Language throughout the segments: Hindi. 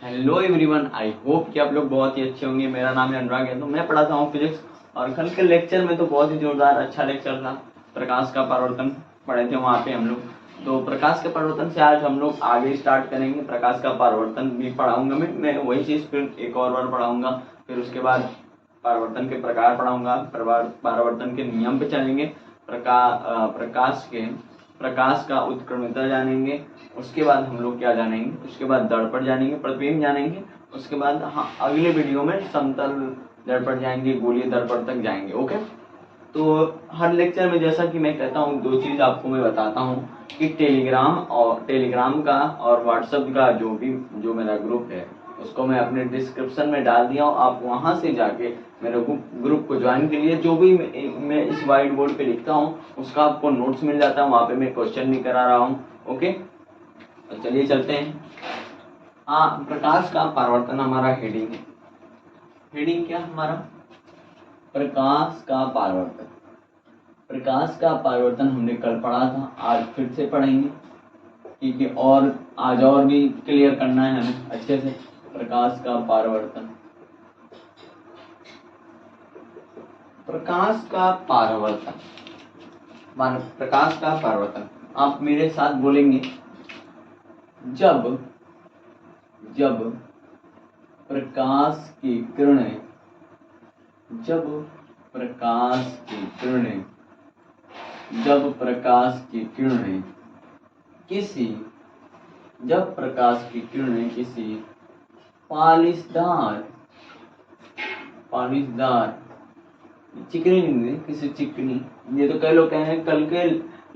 हेलो एवरीवन, आई होप कि आप लोग बहुत ही अच्छे होंगे। मेरा नाम है अनुराग है, तो मैं पढ़ाता हूँ फिजिक्स। और कल के लेक्चर में तो बहुत ही जोरदार अच्छा लेक्चर था। प्रकाश का परावर्तन पढ़े थे वहाँ पे हम लोग। तो प्रकाश के परावर्तन से आज हम लोग आगे स्टार्ट करेंगे। प्रकाश का परावर्तन भी पढ़ाऊंगा मैं वही चीज़ फिर एक और बार पढ़ाऊंगा। फिर उसके बाद परावर्तन के प्रकार पढ़ाऊंगा, परावर्तन के नियम पे चलेंगे, प्रकाश का उत्क्रमणिता जानेंगे। उसके बाद हम लोग क्या जानेंगे, उसके बाद दर्पण जानेंगे, प्रतिबिंब जानेंगे। उसके बाद अगले वीडियो में समतल दर्पण जाएंगे, गोलीय दर्पण तक जाएंगे। ओके, तो हर लेक्चर में जैसा कि मैं कहता हूँ दो चीज़ आपको मैं बताता हूँ कि टेलीग्राम का और व्हाट्सएप का जो मेरा ग्रुप है उसको मैं अपने डिस्क्रिप्शन में डाल दिया हूँ। आप वहाँ से जाके मेरे ग्रुप को ज्वाइन के लिए जो भी मैं इस वाइट बोर्ड पे लिखता हूँ उसका आपको नोट्स मिल जाता है। वहाँ पे मैं क्वेश्चन भी करा रहा हूँ। ओके, तो चलिए चलते हैं। प्रकाश का परावर्तन हमारा हेडिंग है। हेडिंग क्या हमारा? प्रकाश का परावर्तन। प्रकाश का परावर्तन हमने कल पढ़ा था, आज फिर से पढ़ेंगे क्योंकि और आज और भी क्लियर करना है हमें अच्छे से। प्रकाश का परावर्तन, प्रकाश का परावर्तन, प्रकाश का परावर्तन। आप मेरे साथ बोलेंगे, जब प्रकाश की किरणें जब प्रकाश की किरणें किसी चिकनी, ये तो कई लोग कह रहे हैं कल के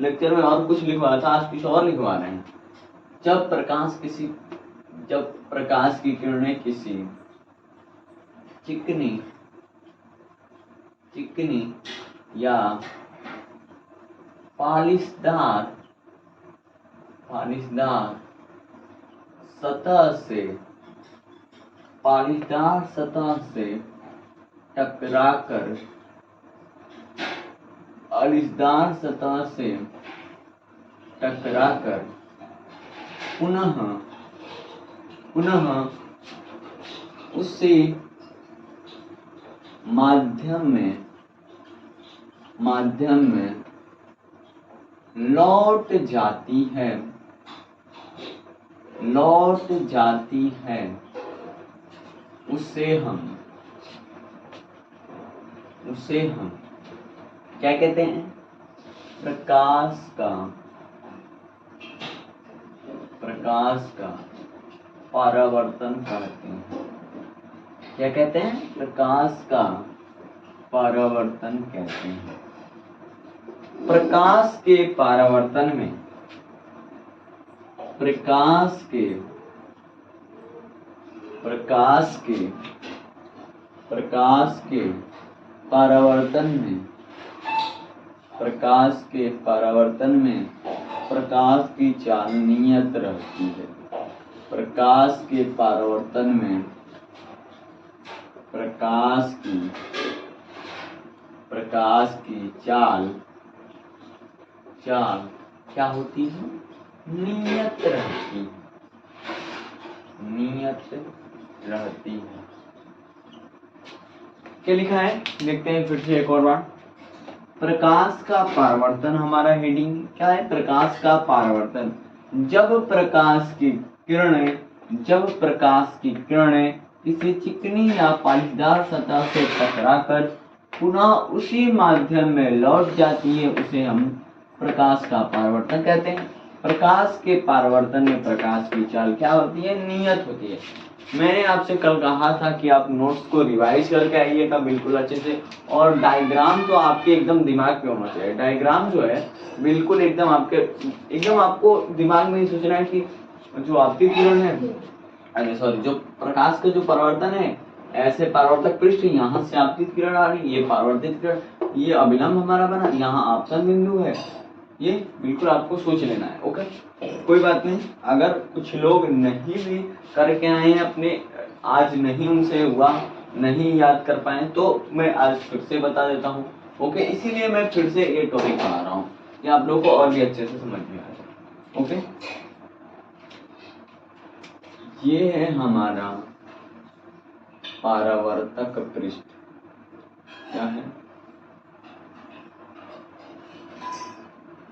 लेक्चर में और कुछ लिखवाया था, आज कुछ और लिखवा रहे हैं। जब प्रकाश की किरणें किसी चिकनी या पालिशदार सतह से टकराकर पुनः उसी माध्यम में लौट जाती है, उसे हम क्या कहते हैं? प्रकाश का परावर्तन कहते हैं। क्या कहते हैं? प्रकाश का परावर्तन कहते हैं। प्रकाश के परावर्तन में प्रकाश के परावर्तन में प्रकाश की चाल नियत रहती है। प्रकाश के परावर्तन में प्रकाश की चाल क्या होती है? नियत रहती है। क्या लिखा है देखते हैं फिर से एक और बार। प्रकाश का परावर्तन हमारा हेडिंग क्या है? प्रकाश का परावर्तन। जब प्रकाश की किरणें किसी चिकनी या पालिशदार सतह से टकराकर पुनः उसी माध्यम में लौट जाती है, उसे हम प्रकाश का परावर्तन कहते हैं। प्रकाश के परावर्तन में प्रकाश की चाल क्या होती है? नियत होती है। मैंने आपसे कल कहा था कि आप नोट्स को रिवाइज करके आइएगा बिल्कुल अच्छे से, और डायग्राम तो आपके एकदम दिमाग पे होना चाहिए। डायग्राम जो है बिल्कुल एकदम आपको दिमाग में ही सोचना है कि जो आपकी किरण है, जो प्रकाश का जो परावर्तन है, ऐसे परावर्तक पृष्ठ, यहाँ से आपकी किरण आ रही, ये परावर्तित किरण, ये अभिलंब हमारा बना, यहाँ आपतन बिंदु है। ये बिल्कुल आपको सोच लेना है। ओके, कोई बात नहीं। अगर कुछ लोग नहीं भी करके आए हैं अपने, आज नहीं उनसे हुआ, नहीं याद कर पाए, तो मैं आज फिर से बता देता हूँ। ओके, इसीलिए मैं फिर से ये टॉपिक पढ़ा रहा हूँ कि आप लोगों को और भी अच्छे से समझ में आ जाए। ओके, ये है हमारा परावर्तक पृष्ठ। क्या है?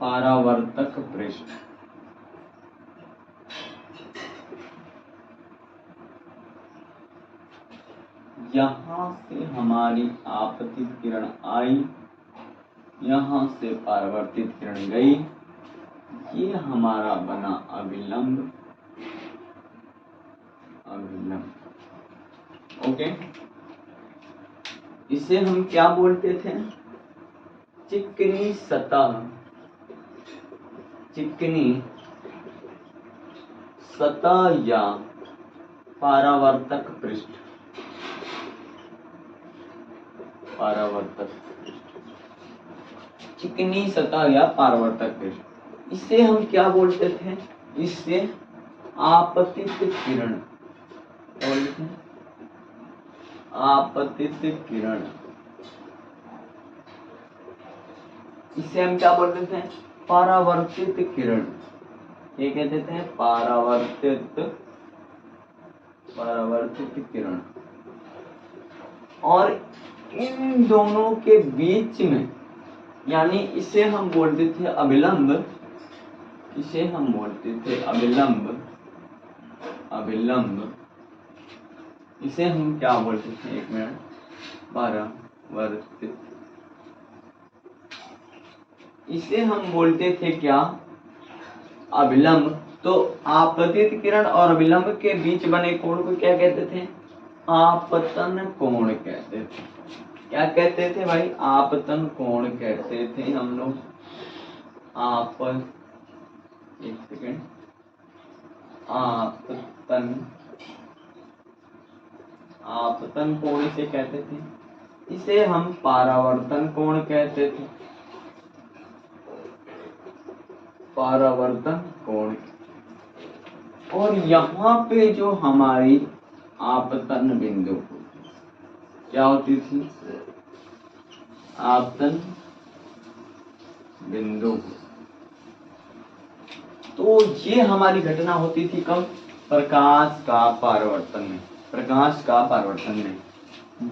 परावर्तक पृष्ठ। यहां से हमारी आपतित किरण आई, यहां से परावर्तित किरण गई, ये हमारा बना अभिलंब। ओके, इसे हम क्या बोलते थे? चिकनी सतह। चिकनी सतह या परावर्तक पृष्ठ। परावर्तक पृष्ठ, चिकनी सतह या परावर्तक पृष्ठ। इसे हम क्या बोलते थे? इससे आपतित किरण। बोलते हैं आपतित किरण। इसे हम क्या बोलते थे? परावर्तित किरण। ये कहते थे परावर्तित किरण। और इन दोनों के बीच में, यानी इसे हम बोलते थे अभिलंब। इसे हम बोलते थे अभिलंब। इसे हम क्या बोलते थे? एक मिनट। परावर्तित। इसे हम बोलते थे क्या? अभिलंब। तो आपतित किरण और अभिलंब के बीच बने कोण को क्या कहते थे? आपतन कोण कहते थे। क्या कहते थे भाई? आपतन कोण कहते थे हम लोग। एक सेकेंड। आपतन कोण इसे कहते थे। इसे हम परावर्तन कोण कहते थे। परावर्तन कोण। और यहाँ पे जो हमारी आपतन बिंदु क्या होती थी? आपतन बिंदु। तो ये हमारी घटना होती थी कब? प्रकाश का परावर्तन में। प्रकाश का परावर्तन में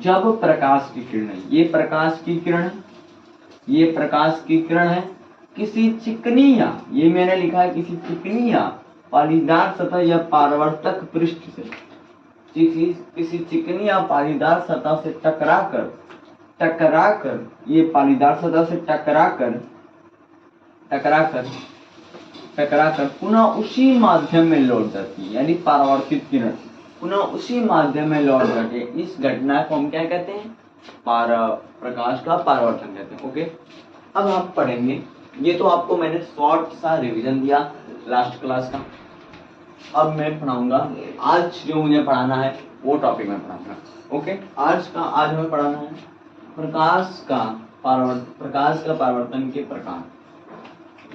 जब प्रकाश की किरण, ये प्रकाश की किरण, ये प्रकाश की किरण है, किसी चिकनी या, ये मैंने लिखा है किसी चिकनी या पालीदार सतह या परावर्तक पृष्ठ से, किसी चिकनी या पालीदार सतह से टकराकर ये पालीदार सतह से टकराकर पुनः उसी माध्यम में लौट जाती है। यानी परावर्तित किरण पुनः उसी माध्यम में लौट जाती है। इस घटना को हम क्या कहते हैं? प्रकाश का परावर्तन कहते हैं। ओके, अब हम पढ़ेंगे। ये तो आपको मैंने शॉर्ट सा रिवीजन दिया लास्ट क्लास का। अब मैं पढ़ाऊंगा आज जो मुझे पढ़ाना है वो टॉपिक में पढ़ाऊंगा। ओके, आज हमें पढ़ाना है प्रकाश का परावर्तन के प्रकार।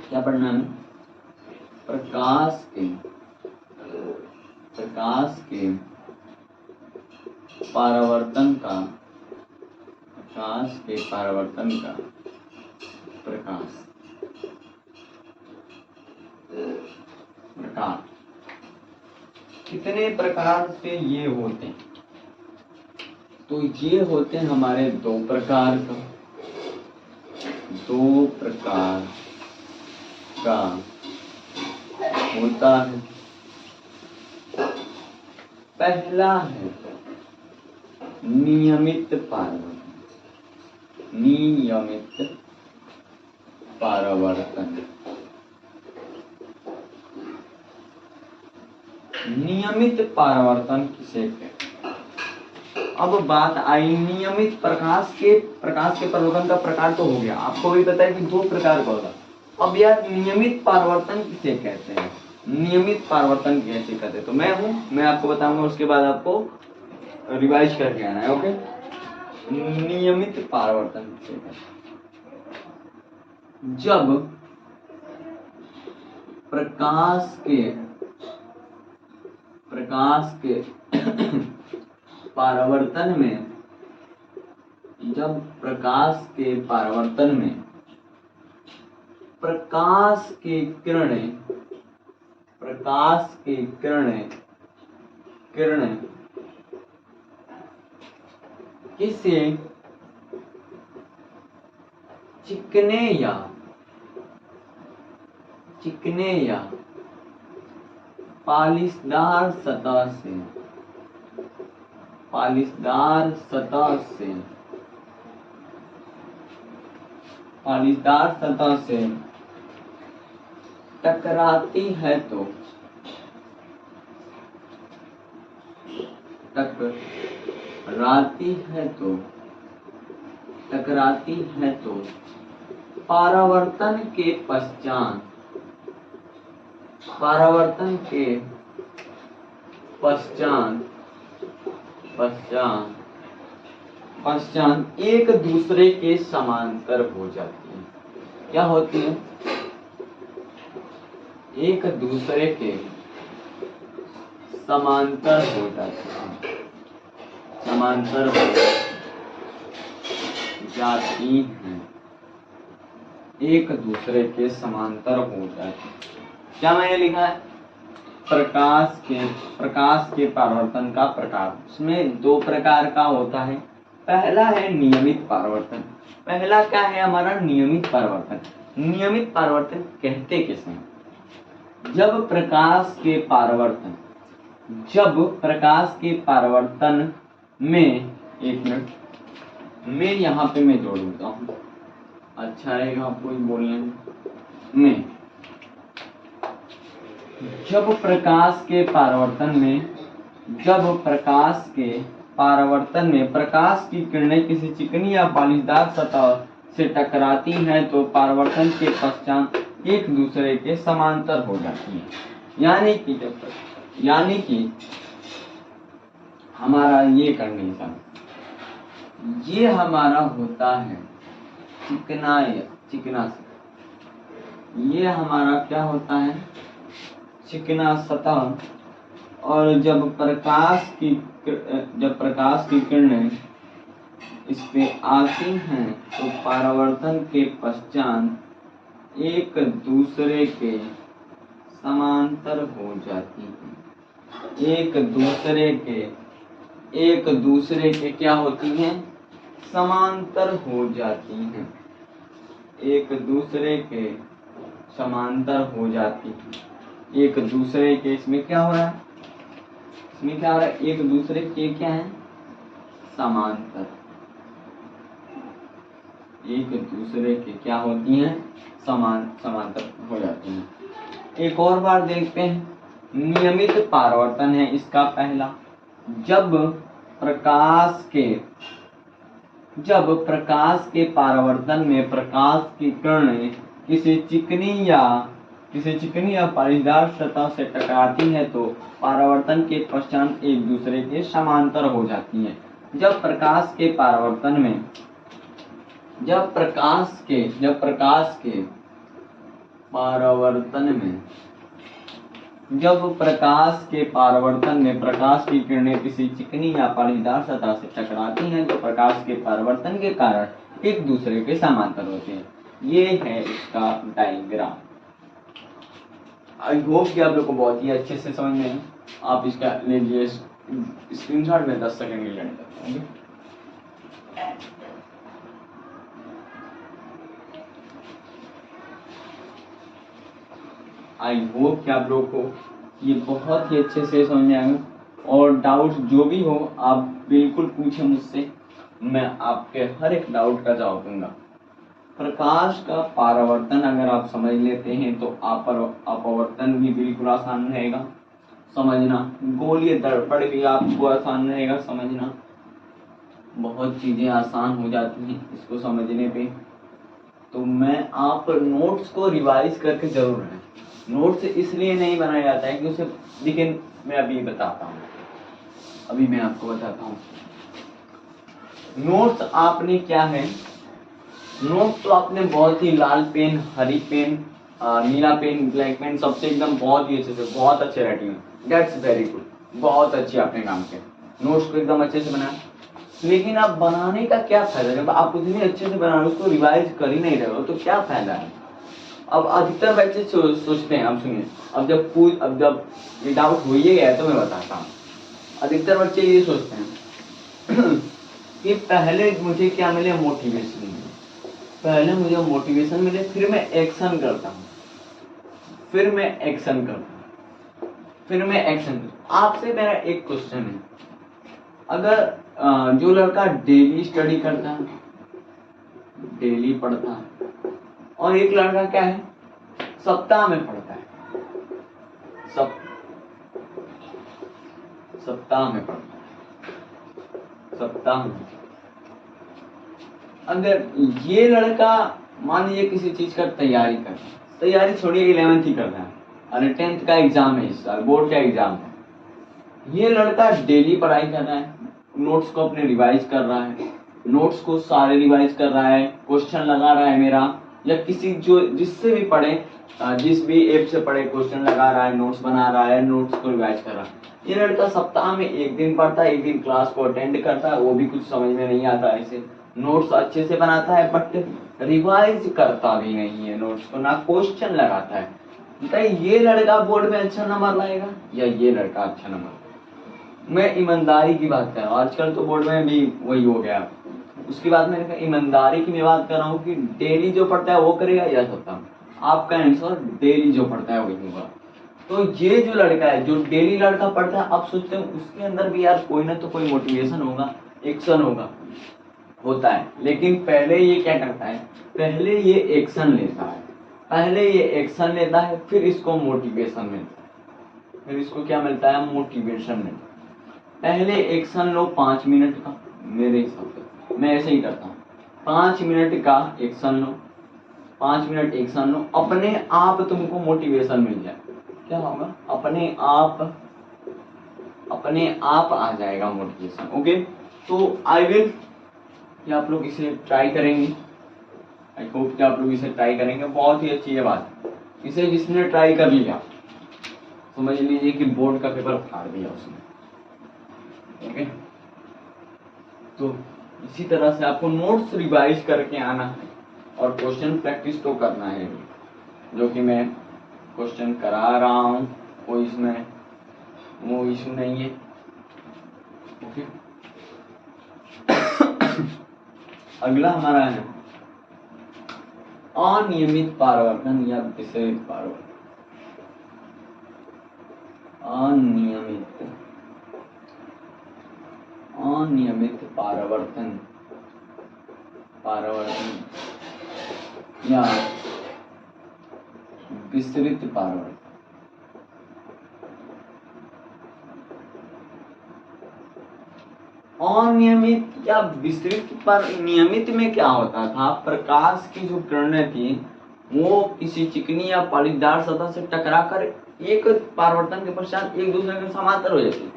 क्या पढ़ना है? प्रकाश के परावर्तन का प्रकार। कितने प्रकार से ये होते हैं? तो ये होते हैं हमारे दो प्रकार का होता है। पहला है नियमित परावर्तन। नियमित परावर्तन किसे कहते हैं? अब बात आई नियमित प्रकाश के परावर्तन का प्रकार तो हो गया, आपको भी पता है कि दो प्रकार का होता। अब यार नियमित परावर्तन किसे कहते हैं? नियमित परावर्तन कैसे कहते हैं? तो मैं आपको बताऊंगा, उसके बाद आपको रिवाइज करके आना है। ओके, नियमित परावर्तन किसे कहते हैं? जब प्रकाश के परावर्तन में प्रकाश की किरणें किरण किसी चिकने या पालिशदार सतह से टकराती है तो परावर्तन के पश्चात एक दूसरे के समांतर हो जाती है। क्या होती है? एक दूसरे के समांतर हो जाती है। एक दूसरे के समांतर हो जाती है। क्या मैंने लिखा है? प्रकाश के परावर्तन का प्रकार। उसमें दो प्रकार का होता है। पहला है नियमित परावर्तन। पहला क्या है हमारा? नियमित परावर्तन। नियमित परावर्तन कहते किसे हैं? जब प्रकाश के परावर्तन में, एक मिनट में यहाँ पे मैं जोड़ देता हूँ, अच्छा रहेगा आपको बोलने में। जब प्रकाश के परावर्तन में प्रकाश की किरणें किसी चिकनी या पालिशदार सतह से टकराती हैं तो परावर्तन के पश्चात एक दूसरे के समांतर हो जाती है। यानी कि हमारा ये कंडीशन, ये हमारा होता है चिकना, ये हमारा क्या होता है? चिकना सतह। और जब प्रकाश की किरणें इस पे आती हैं तो परावर्तन के पश्चात एक दूसरे के समांतर हो जाती है। एक दूसरे के क्या होती हैं? समांतर हो जाती हैं। एक दूसरे के समांतर हो जाती है। एक दूसरे के, इसमें क्या हो रहा है? एक दूसरे के क्या है? समांतर। एक दूसरे के क्या होती हैं? समांतर हो जाती हैं। एक और बार देखते हैं। नियमित परावर्तन है इसका पहला। जब प्रकाश के परावर्तन में प्रकाश की किरणें किसी चिकनी या पालिशदार सतह से टकराती है तो परावर्तन के पश्चात एक दूसरे के समांतर हो जाती हैं। जब प्रकाश के परावर्तन में प्रकाश की किरणें किसी चिकनी या पालिशदार सतह से टकराती हैं तो प्रकाश के परावर्तन के कारण एक दूसरे के समांतर होते हैं। ये है इसका डायग्राम। आई होप कि आप लोग को बहुत ही अच्छे से समझ में है। आप इसका लीजिए स्क्रीनशॉट में 10 सेकंड के लिए करते होंगे। आई होप कि आप लोगों को ये बहुत ही अच्छे से समझ में आएगा। और डाउट जो भी हो आप बिल्कुल पूछें मुझसे, मैं आपके हर एक डाउट का जवाब दूंगा। प्रकाश का परावर्तन अगर आप समझ लेते हैं तो अपवर्तन भी बिल्कुल आसान रहेगा समझना। गोलीय दर्पण भी आपको आसान रहेगा समझना। बहुत चीजें आसान हो जाती हैं इसको समझने पे। तो मैं आप नोट्स को रिवाइज करके जरूर रहें। नोट्स इसलिए नहीं बनाया जाता है कि उसे, लेकिन मैं अभी बताता हूँ, अभी मैं आपको बताता हूँ। नोट्स आपने क्या है, नोट्स तो आपने बहुत ही लाल पेन, हरी पेन, नीला पेन, ब्लैक पेन, सबसे एकदम बहुत ही अच्छे से, बहुत अच्छे राइटिंग है। दैट्स वेरी गुड, बहुत अच्छी आपने काम किया, नोट्स को एकदम अच्छे से बनाया। लेकिन आप बनाने का क्या फायदा जब आप उतने अच्छे से बना रहे हो, उसको रिवाइज कर ही नहीं रहे हो तो क्या फायदा है। अब अधिकतर बच्चे सोचते हैं, अब सुनिए, अब जब ये डाउट हो ही गया तो मैं बताता हूँ। अधिकतर बच्चे ये सोचते हैं कि पहले मुझे क्या मिले, मोटिवेशन मिले, पहले मुझे मोटिवेशन मिले फिर मैं एक्शन करता हूँ, फिर मैं एक्शन करता हूँ, फिर मैं एक्शन करता हूँ। आपसे मेरा एक क्वेश्चन है, अगर जो लड़का डेली स्टडी करता है, डेली पढ़ता है, और एक लड़का क्या है सप्ताह में पढ़ता है, सप्ताह में पढ़ता है, सप्ताह में, अगर ये लड़का मान लीजिए किसी चीज का तैयारी कर रहा है, तैयारी छोड़िए 11th ही कर रहा है, अरे 10th का एग्जाम है, इस साल बोर्ड का एग्जाम है, ये लड़का डेली पढ़ाई कर रहा है, नोट्स को अपने रिवाइज कर रहा है, नोट्स को सारे रिवाइज कर रहा है, क्वेश्चन लगा रहा है मेरा, या किसी जो जिससे भी पढ़े, जिस भी ऐप से पढ़े क्वेश्चन लगा रहा है, नोट्स बना रहा है, नोट्स को रिवाइज कर रहा है। ये लड़का सप्ताह में एक दिन पढ़ता है, एक दिन क्लास को अटेंड करता है, वो भी कुछ समझ में नहीं आता है, इसे नोट्स अच्छे से बनाता है बट रिवाइज करता भी नहीं है नोट्स को, ना क्वेश्चन लगाता है। बताइए ये लड़का बोर्ड में अच्छा नंबर लाएगा या ये लड़का अच्छा नंबर? मैं ईमानदारी की बात कर रहा हूँ, आजकल तो बोर्ड में भी वही हो गया, उसकी बात मैंने कहा ईमानदारी की मैं बात कर रहा हूँ कि डेली जो पढ़ता है वो करेगा या सप्ताह? आपका आंसर डेली जो पढ़ता है वही होगा। तो ये जो लड़का है जो डेली लड़का पढ़ता है, आप सोचते हैं उसके अंदर भी यार कोई ना तो कोई मोटिवेशन होगा, एक्शन होगा, होता है, लेकिन पहले ये क्या करता है, पहले ये एक्शन लेता है, पहले ये एक्शन लेता है, फिर इसको मोटिवेशन मिलता है, फिर इसको क्या मिलता है, मोटिवेशन मिलता है। पहले एक्शन लो 5 मिनट का, मेरे हिसाब से मैं ऐसे ही करता हूँ, 5 मिनट का एक्शन लो, 5 मिनट एक्शन लो, अपने आप तुमको मोटिवेशन मिल जाए, क्या होगा, अपने आप आ जाएगा मोटिवेशन। ओके, तो आई विल कि आप लोग इसे ट्राई करेंगे, आई होप कि आप लोग इसे ट्राई करेंगे, बहुत ही अच्छी है बात। इसे जिसने ट्राई कर लिया समझ लीजिए कि बोर्ड का पेपर फाड़ दिया उसने। ओके, तो इसी तरह से आपको नोट्स रिवाइज करके आना है और क्वेश्चन प्रैक्टिस तो करना है, जो कि मैं क्वेश्चन करा रहा हूँ, कोई इसमें वो इशू नहीं है। ओके, अगला हमारा है अनियमित पारवर्तन या विसरित पारवर्तन। अनियमित पारवर्तन या विसरित पारवर्तन। अनियमित या विसरित पर नियमित में क्या होता था, प्रकाश की जो किरणें थी वो किसी चिकनी या पालीदार सतह से टकराकर एक पारवर्तन के पश्चात एक दूसरे के समांतर हो जाती।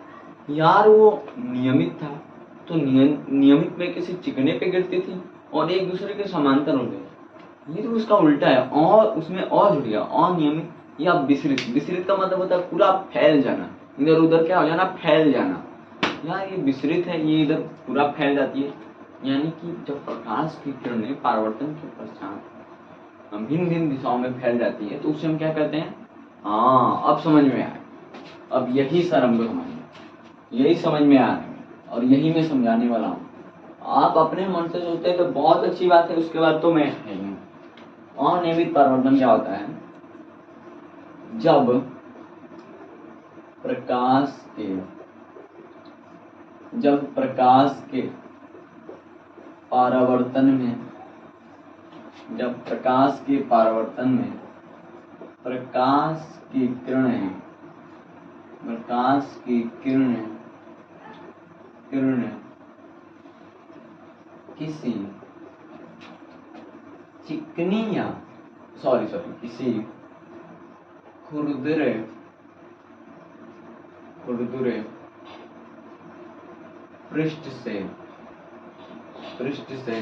यार वो नियमित था तो नियमित में किसी चिकने पे गिरती थी और एक दूसरे के समांतर हो गई, ये तो उसका उल्टा है, और उसमें और जुड़ गया अनियमित या विसरित। विसरित का मतलब होता है पूरा फैल जाना, इधर उधर क्या हो जाना, फैल जाना। यार ये विसरित है, ये इधर पूरा फैल जाती है, यानी कि जब प्रकाश की किरणें पारवर्तन के पश्चात भिन्न भिन्न दिशाओं में फैल जाती है तो उसे हम क्या कहते हैं, हाँ अब समझ में आया, अब यही सर हमको समझ में, यही समझ में आ रहा है और यही मैं समझाने वाला हूँ। आप अपने मन से सोचते हैं तो बहुत अच्छी बात है, उसके बाद तो मैं अनियमित पारवर्तन क्या होता है, जब प्रकाश के परावर्तन में प्रकाश की किरणें किसी चिकनी या किसी खुरदुरे पृष्ठ से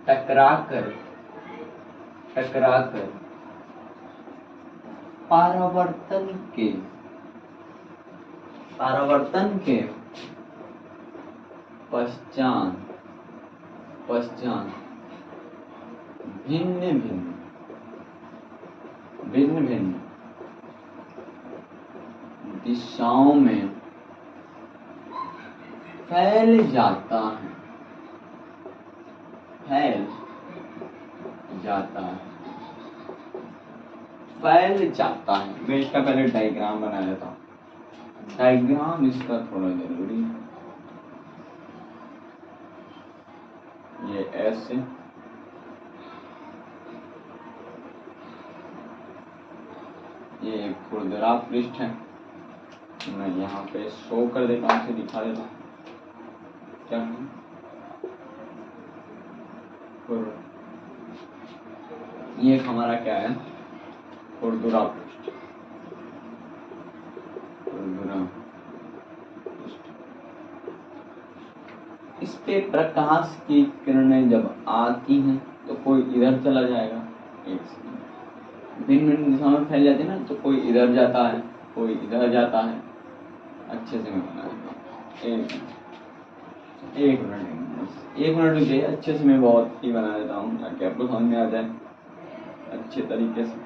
टकराकर परावर्तन के पश्चात भिन्न भिन्न दिशाओं में फैल जाता है, फैल जाता है, फैल जाता है। मैं इसका पहले डायग्राम बना लेता हूँ, डायग्राम इसका थोड़ा जरूरी है। ये ऐसे, ये एक खुरदरा पृष्ठ है, मैं यहाँ पे शो कर देता हूँ, दिखा देता हूँ क्या है। ये हमारा क्या है, खुरदरा पृष्ठ, खुरदरा पृष्ठ। इस पे प्रकाश की किरणें जब आती हैं तो कोई इधर चला जाएगा, एक भिन्न भिन्न दिशाओं में फैल जाती है ना, तो कोई इधर जाता है, कोई इधर जाता है। अच्छे से मैं बना देता हूँ, एक मिनट रुकिए, अच्छे से मैं बहुत ही बना देता हूँ ताकि आपको समझ में आ जाए अच्छे तरीके से।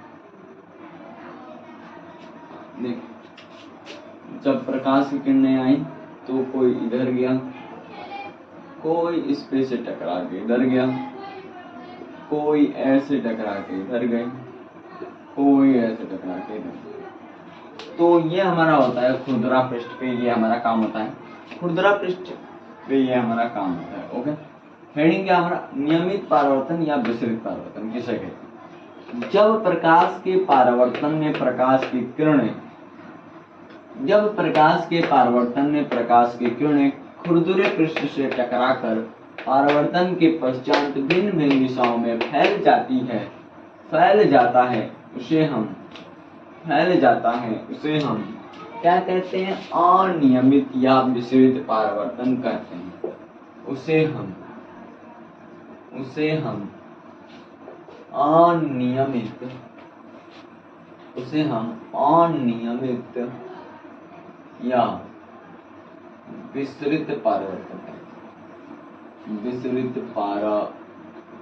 देख, जब प्रकाश की किरणें आई तो कोई इधर गया, कोई इस पे से टकरा के इधर गया, कोई ऐसे टकरा के इधर गए, कोई ऐसे टकरा के इधर। तो ये हमारा होता है खुरदरा पृष्ठ पे, ये हमारा काम होता है खुरदरा पृष्ठ पे, ये हमारा काम होता है। ओके, हेडिंग क्या हमारा, नियमित परावर्तन या विसरित परावर्तन किसे कहते हैं। जब प्रकाश के परावर्तन में प्रकाश की किरणें, जब प्रकाश के परावर्तन में प्रकाश की किरणें खुरदुरे पृष्ठ से टकराकर परावर्तन के पश्चात भिन्न भिन्न दिशाओं में फैल जाती है, फैल जाता है, उसे हम फैल जाता है, उसे हम क्या कहते हैं, अनियमित या विसरित परावर्तन कहते हैं। उसे हम अनियमित, उसे हम अनियमित या विसरित परावर्तन कहते हैं, विसरित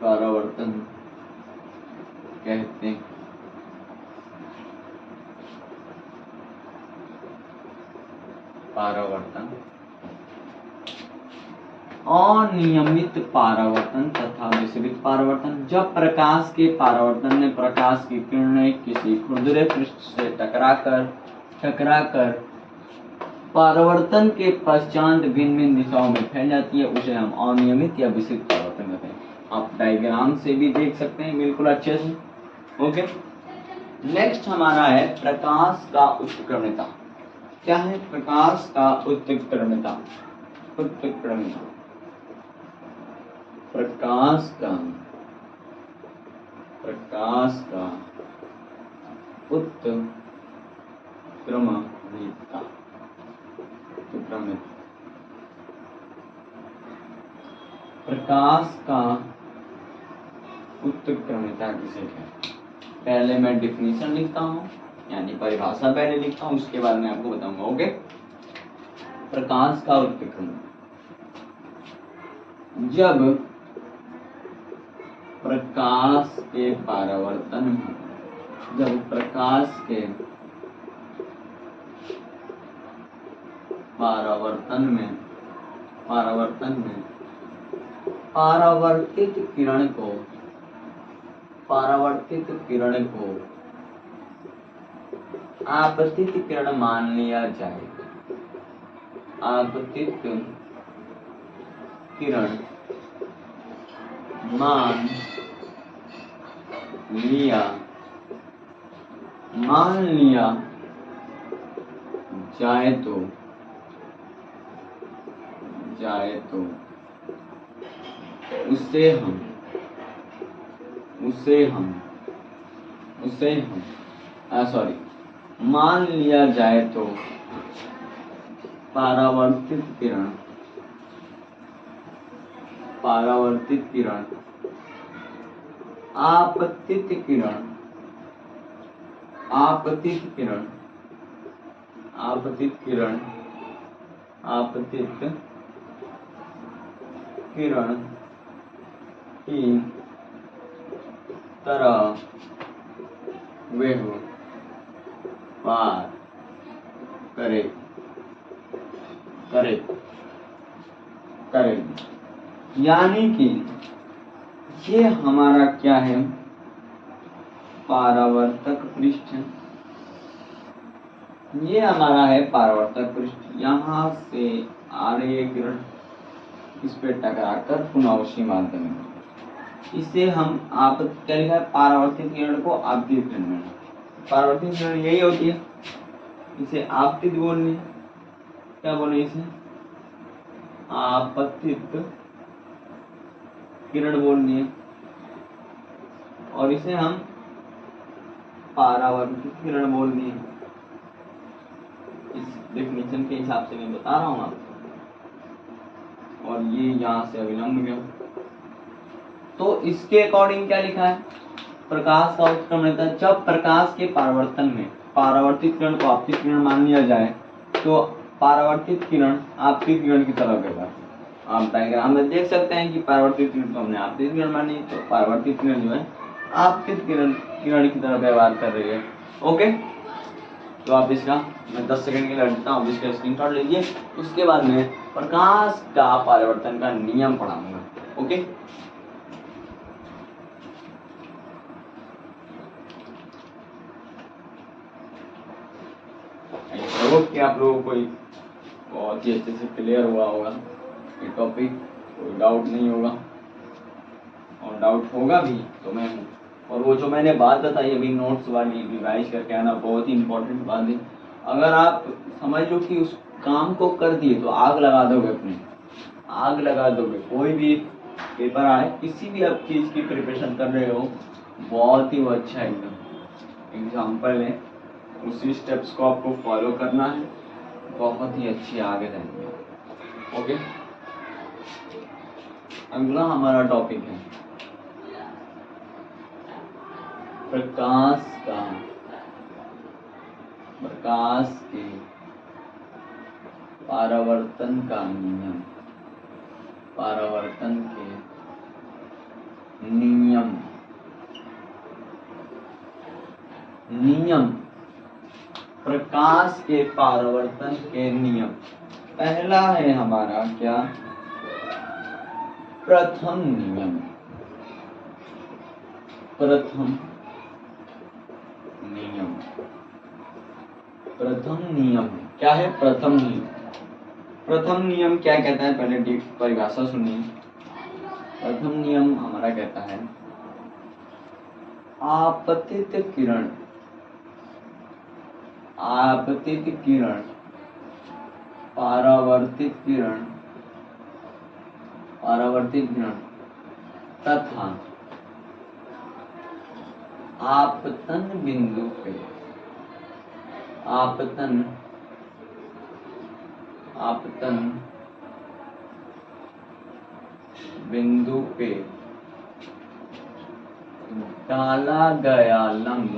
परावर्तन कहते हैं। परावर्तन, अनियमित परावर्तन तथा विसरित परावर्तन। जब प्रकाश के परावर्तन में प्रकाश की किरणें किसी खुरदुरे पृष्ठ से टकराकर परावर्तन के पश्चात भिन्न भिन्न दिशाओं में फैल जाती है, उसे हम अनियमित या विसरित परावर्तन कहते हैं। आप डायग्राम से भी देख सकते हैं बिल्कुल अच्छे से। ओके, नेक्स्ट हमारा है प्रकाश का उत्कीर्णता। क्या है प्रकाश का उत्कीर्णता, उत्कीर्णता, प्रकाश का उत्क्रमणिता, प्रकाश का उत्क्रमणिता किसे कहते हैं। पहले मैं डिफिनीशन लिखता हूँ, यानी परिभाषा पहले लिखता हूँ, उसके बाद मैं आपको बताऊंगा। ओके, प्रकाश का उत्कीर्णन, जब प्रकाश के परावर्तन में, जब प्रकाश के परावर्तन में परावर्तित किरण को आपतित किरण मान लिया जाए, आपतित किरण मान लिया जाए तो उसे हम मान लिया जाए तो परावर्तित किरण आपतित किरण की तरह व्यवहार करे। करेगी। यानी कि ये हमारा क्या है, परावर्तक पृष्ठ। ये हमारा है परावर्तक पृष्ठ। यहाँ से आ रही है किरण, इस पे टकराकर पुनः उसी माध्यम में, इसे हम क्या लिखा है, परावर्तित किरण को आपतित किरण। परावर्तित किरण यही होती है, इसे आपतित बोलनी है। क्या बोले इसे, आपतित किरण बोलनी है, और इसे हम परावर्तित किरण बोलनी है। इस डेफिनेशन के हिसाब से मैं बता रहा हूँ आपको। और ये यहाँ से अविलंब गया, तो इसके अकॉर्डिंग क्या लिखा है, प्रकाश का उत्क्रमण रहता है जब प्रकाश के परावर्तन में परावर्तित किरण को आपतित किरण मान लिया जाए तो परावर्तित किरण आपतित किरण की तरफ व्यवहार। आप डायग्राम में देख सकते हैं कि परावर्तित किरण को हमने आपतित किरण मानी, तो परावर्तित किरण जो है आपतित किरण की तरफ व्यवहार कर रही है। ओके, तो आप इसका मैं 10 सेकंड के लिए हटता हूँ, इसका स्क्रीनशॉट लीजिए। उसके बाद में प्रकाश का परावर्तन का नियम पढ़ाऊंगा। ओके, कि आप लोगों को बहुत ही अच्छे से क्लियर हुआ होगा ये टॉपिक, कोई डाउट नहीं होगा, और डाउट होगा भी तो मैं हूँ। और वो जो मैंने बात बताई अभी नोट्स वाली, रिवाइज करके आना, बहुत ही इंपॉर्टेंट बात है। अगर आप समझ लो कि उस काम को कर दिए तो आग लगा दोगे, अपनी आग लगा दोगे। कोई भी पेपर आए, किसी भी आप चीज़ की प्रिपरेशन कर रहे हो, बहुत ही वो अच्छा एकदम एग्जाम्पल है। उसी स्टेप्स को आपको फॉलो करना है, बहुत ही अच्छी आगे रहेंगे। ओके, अगला हमारा टॉपिक है प्रकाश के परावर्तन का नियम। परावर्तन के नियम, प्रकाश के परावर्तन के नियम। पहला है हमारा क्या, प्रथम नियम। प्रथम नियम क्या है, प्रथम नियम। प्रथम नियम क्या कहता है, पहले डीप परिभाषा सुनिए। प्रथम नियम हमारा कहता है आपतित किरण परावर्तित किरण तथा आपतन बिंदु पे डाला गया लंब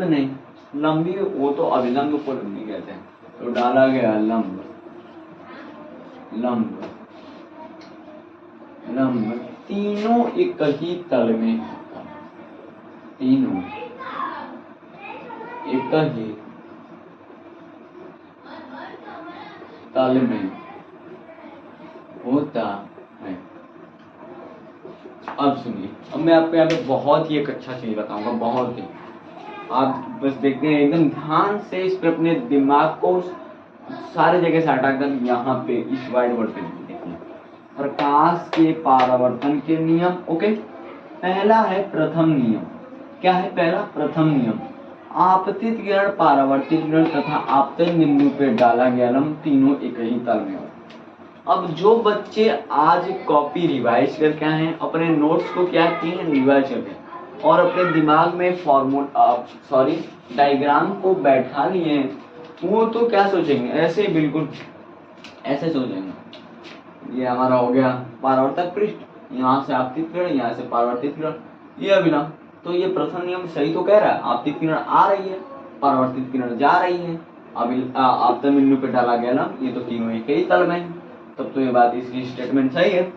नहीं, लंबी वो तो अभिलंब को लंबी कहते हैं, तो डाला गया लंब तीनों एक ही तल में, तीनों एक ही तल में होता है। अब सुनिए, अब मैं आपको यहाँ पे बहुत ही एक अच्छा चीज बताऊंगा, बहुत ही। आप बस देखते हैं, एकदम ध्यान से इस पे अपने दिमाग को सारे जगह से हटाकर यहाँ पे इस व्हाइट बोर्ड पे देखिए, प्रकाश के परावर्तन के नियम। ओके, पहला है प्रथम नियम। क्या है पहला, प्रथम नियम। आपतित किरण, परावर्तित किरण तथा आपतन बिंदु पे डाला गया लंब तीनों एक ही तल में हो। अब जो बच्चे आज कॉपी रिवाइज करके आए हैं, अपने नोट्स को क्या किए हैं, रिवाइज करके, और अपने दिमाग में डायग्राम को बैठा लिए हैं, वो तो क्या सोचेंगे, ऐसे बिल्कुल ऐसे सोचेंगे। ये हमारा हो गया परावर्तक पृष्ठ, यहाँ से आपतित किरण, यहाँ से परावर्तित किरण, ये अभिलंब। तो ये प्रथम नियम सही तो कह रहा है, आपतित किरण आ रही है, परावर्तित किरण जा रही है, आपतन बिंदु पे डाला गया लंब, ये तो तीनों एक ही तल में, तब तो ये बात, इसकी स्टेटमेंट सही है।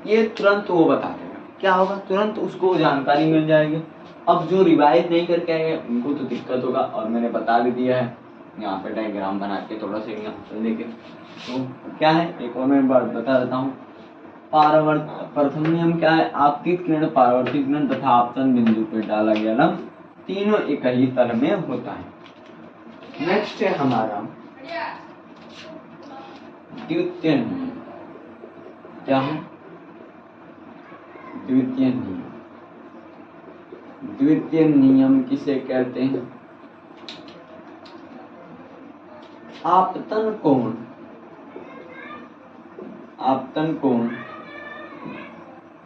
ये तुरंत वो बता देगा, क्या होगा, तुरंत उसको जानकारी मिल जाएगी। अब जो रिवाइज नहीं करके आएंगे उनको तो दिक्कत होगा, और मैंने बता भी दिया है यहाँ पे डायग्राम बना के थोड़ा सा एग्जाम्पल लेके। तो क्या है, एक और मैं बात बता देता हूँ। प्रथम नियम क्या है, आपतित किरण, परावर्तित किरण तथा आपतन बिंदु पे डाला गया लंब तीनों एक ही तल में होता है। नेक्स्ट है हमारा द्वितीय नियम। क्या है? द्वितीय नियम। द्वितीय नियम किसे कहते हैं? आपतन कोण, आपतन कोण,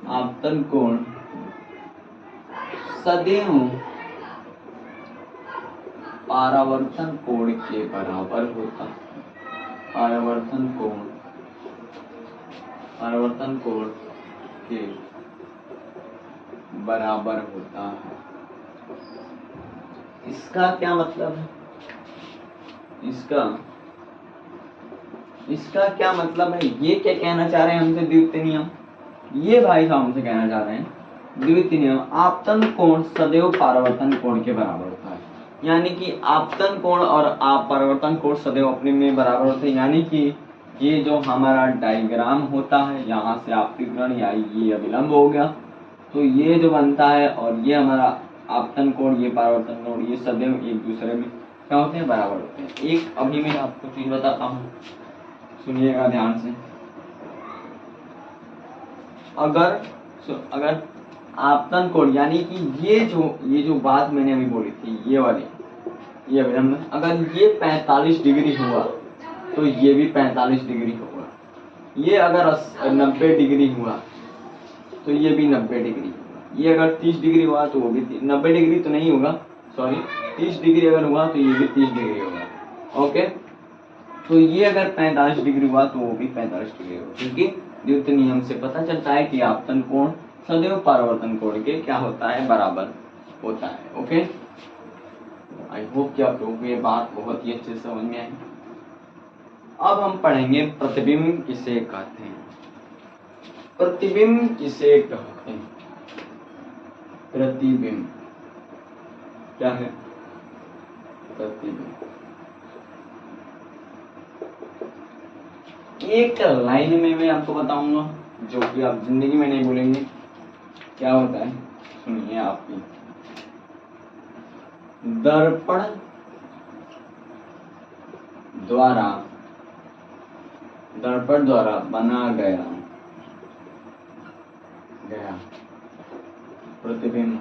आपतन कोण सदैव परावर्तन कोण के बराबर होता है। परावर्तन कोण, परावर्तन कोण के बराबर होता है। इसका क्या मतलब है? इसका क्या मतलब है? ये क्या कहना चाह रहे हैं हमसे द्वितीय नियम? ये भाई साहब हमसे कहना चाह रहे हैं द्वितीय नियम, आपतन कोण सदैव परावर्तन कोण के बराबर होता है। यानी कि आपतन कोण और परावर्तन कोण सदैव अपने में बराबर होते हैं। यानी कि ये जो हमारा डायग्राम होता है, यहाँ से आपतित किरण या ये अभिलंब हो गया, तो ये जो बनता है और ये हमारा आपतन कोण, ये परावर्तन कोण, ये सदैव एक दूसरे में क्या होते हैं? बराबर होते हैं। एक अभी मैं आपको चीज बताता हूँ, सुनिएगा ध्यान से। अगर आपतन कोण यानी कि ये जो बात मैंने अभी बोली थी, ये वाली, ये अभिलंब, अगर ये 45 डिग्री हुआ तो ये भी 45 डिग्री होगा। ये अगर 90 डिग्री हुआ तो ये भी 90 डिग्री होगा। ये अगर 30 डिग्री हुआ तो वो भी 90 डिग्री तो नहीं होगा, सॉरी 30 डिग्री अगर हुआ तो ये भी 30 डिग्री होगा। ओके, तो ये अगर 45 डिग्री हुआ तो वो भी 45 डिग्री होगा, क्योंकि द्वितीय नियम से पता चलता है कि आपतन कोण सदैव परावर्तन कोण के क्या होता है? बराबर होता है। ओके, आई होप कि आप लोगों को ये बात बहुत ही अच्छे से समझ में आई। अब हम पढ़ेंगे प्रतिबिंब किसे कहते हैं। प्रतिबिंब किसे कहते हैं? प्रतिबिंब क्या है? प्रतिबिंब एक लाइन में मैं आपको बताऊंगा, जो कि आप जिंदगी में नहीं भूलेंगे। क्या होता है सुनिए आप भी। दर्पण द्वारा बना गया प्रतिबिंब,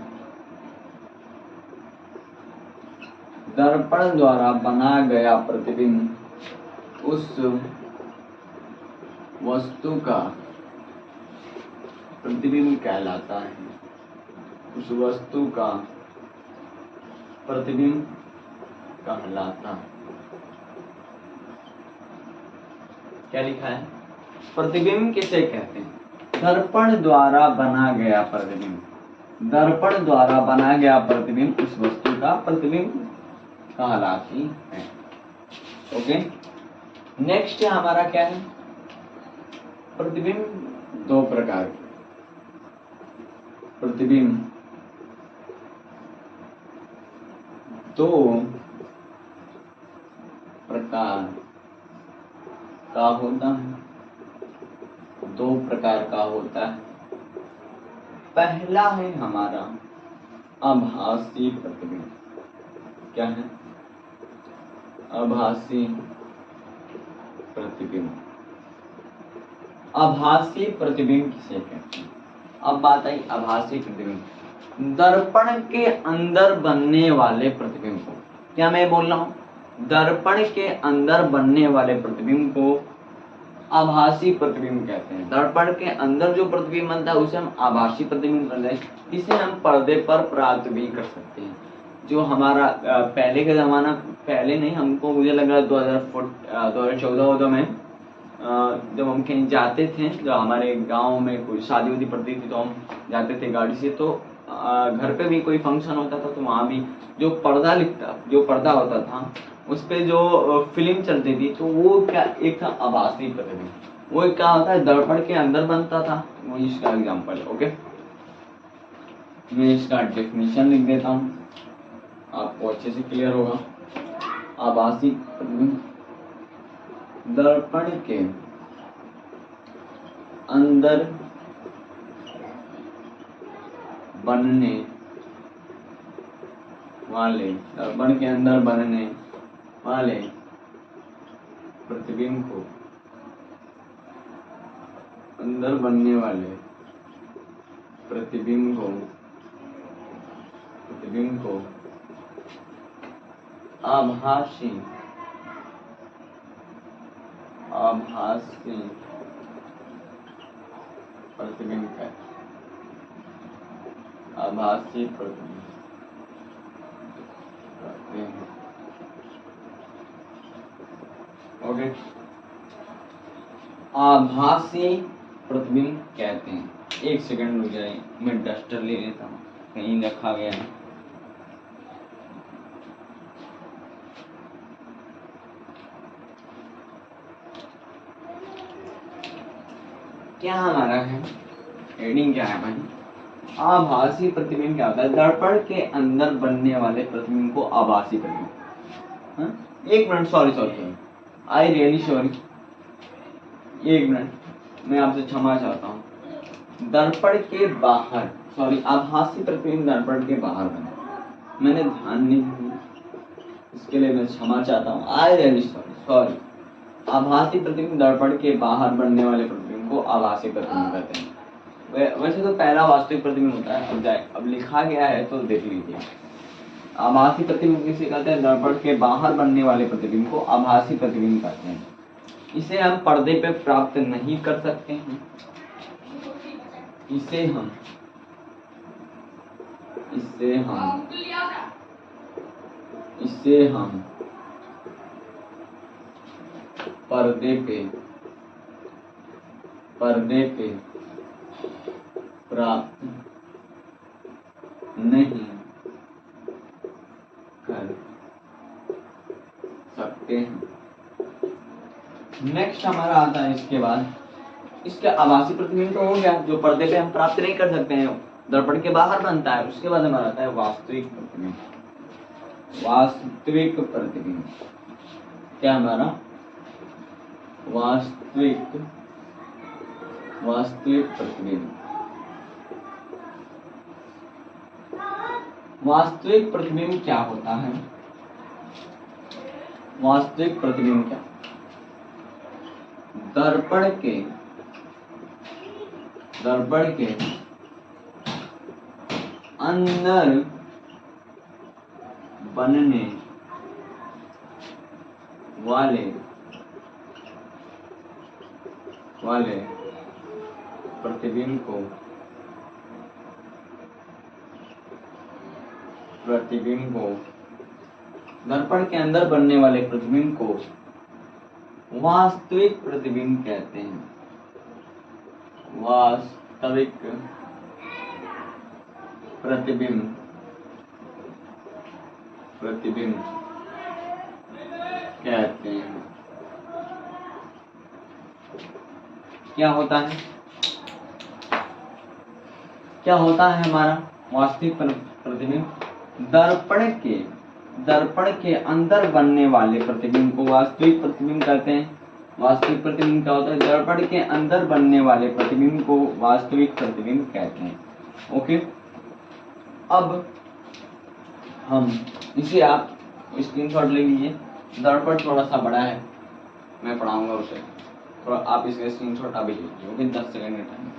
दर्पण द्वारा बना गया प्रतिबिंब उस वस्तु का प्रतिबिंब कहलाता है। उस वस्तु का प्रतिबिंब कहलाता है। क्या लिखा है? प्रतिबिंब किसे कहते हैं? दर्पण द्वारा बना गया प्रतिबिंब, दर्पण द्वारा बना गया प्रतिबिंब उस वस्तु का प्रतिबिंब कहलाती है। ओके, नेक्स्ट हमारा क्या है? प्रतिबिंब दो प्रकार के, प्रतिबिंब दो प्रकार का होता है, दो प्रकार का होता है। पहला है हमारा आभासी प्रतिबिंब। क्या है? आभासी प्रतिबिंब। आभासी प्रतिबिंब किसे कहते हैं? अब बात आई आभासी प्रतिबिंब, दर्पण के अंदर बनने वाले प्रतिबिंब को, क्या मैं बोल रहा हूं? दर्पण के अंदर बनने वाले प्रतिबिंब को आभासी प्रतिबिंब कहते हैं। दर्पण के अंदर जो प्रतिबिंब बनता है उसे हम आभासी प्रतिबिंब कहते हैं। इसे हम पर्दे पर प्राप्त भी कर सकते हैं। जो हमारा पहले का जमाना, पहले नहीं, हमको मुझे लग रहा है 2014 में जब हम कहीं जाते थे, जब हमारे गांव में कोई शादी वादी पड़ती थी तो हम जाते थे गाड़ी से, तो घर पे भी कोई फंक्शन होता था तो वहाँ भी जो पर्दा होता था उस पे जो फिल्म चलती थी, तो वो क्या एक था आभासी प्रतिबिंब। वो क्या होता है? दर्पण के अंदर बनता था। वो इसका एग्जाम्पल है। ओके, मैं इसका डेफिनेशन लिख देता हूँ, आपको अच्छे से क्लियर होगा। आभासी प्रतिबिंब दर्पण के अंदर बनने वाले प्रतिबिंब को आभासी प्रतिबिंब कहते हैं। ओके, आभासी प्रतिबिंब कहते हैं। एक सेकंड रुक जाइए, मैं डस्टर ले लेता हूँ, कहीं रखा गया है। क्या हमारा है हेडिंग, क्या है भाई? आभासी प्रतिबिंब क्या होता है? दर्पण के अंदर बनने वाले प्रतिबिंब को आभासी प्रतिबिंब। एक minute, sorry, I really sorry, एक मिनट, मैं आपसे क्षमा चाहता हूँ। दर्पण के बाहर, सॉरी, आभासी प्रतिबिंब दर्पण के बाहर बने, मैंने ध्यान नहीं दिया, इसके लिए मैं क्षमा चाहता हूँ। I really sorry. आभासी प्रतिबिंब दर्पण के बाहर बनने वाले प्रतिबिंब को आभासी प्रतिबिंब कहते हैं। वैसे तो पहला वास्तविक प्रतिबिंब होता है, अब लिखा गया है तो देख लीजिए। आभासी प्रतिबिंब किसे कहते हैं? दर्पण के बाहर बनने वाले प्रतिबिंब को आभासी प्रतिबिंब कहते हैं। इसे हम पर्दे पे प्राप्त नहीं कर सकते हैं, इसे हम पर्दे पे प्राप्त नहीं कर सकते हैं। नेक्स्ट हमारा आता है इसके बाद, इसके आभासी प्रतिबिंब तो हो गया, जो पर्दे पे हम प्राप्त नहीं कर सकते हैं, दर्पण के बाहर बनता है। उसके बाद हमारा आता है वास्तविक प्रतिबिंब। क्या हमारा वास्तविक प्रतिबिंब। वास्तविक प्रतिबिंब क्या होता है? वास्तविक प्रतिबिंब क्या? दर्पण के अंदर बनने वाले प्रतिबिंब को दर्पण के अंदर बनने वाले प्रतिबिंब को वास्तविक प्रतिबिंब कहते हैं। वास्तविक प्रतिबिंब कहते हैं। क्या होता है हमारा वास्तविक प्रतिबिंब? दर्पण के अंदर बनने वाले प्रतिबिंब को वास्तविक प्रतिबिंब कहते हैं। वास्तविक प्रतिबिंब क्या होता है? दर्पण के अंदर बनने वाले प्रतिबिंब को वास्तविक प्रतिबिंब कहते हैं। ओके, अब हम इसे, आप स्क्रीनशॉट ले लीजिए। दर्पण थोड़ा सा बड़ा है, मैं पढ़ाऊंगा उसे, थोड़ा आप इसके स्क्रीनशॉट अभी लीजिए। ओके, 10 सेकंड का टाइम।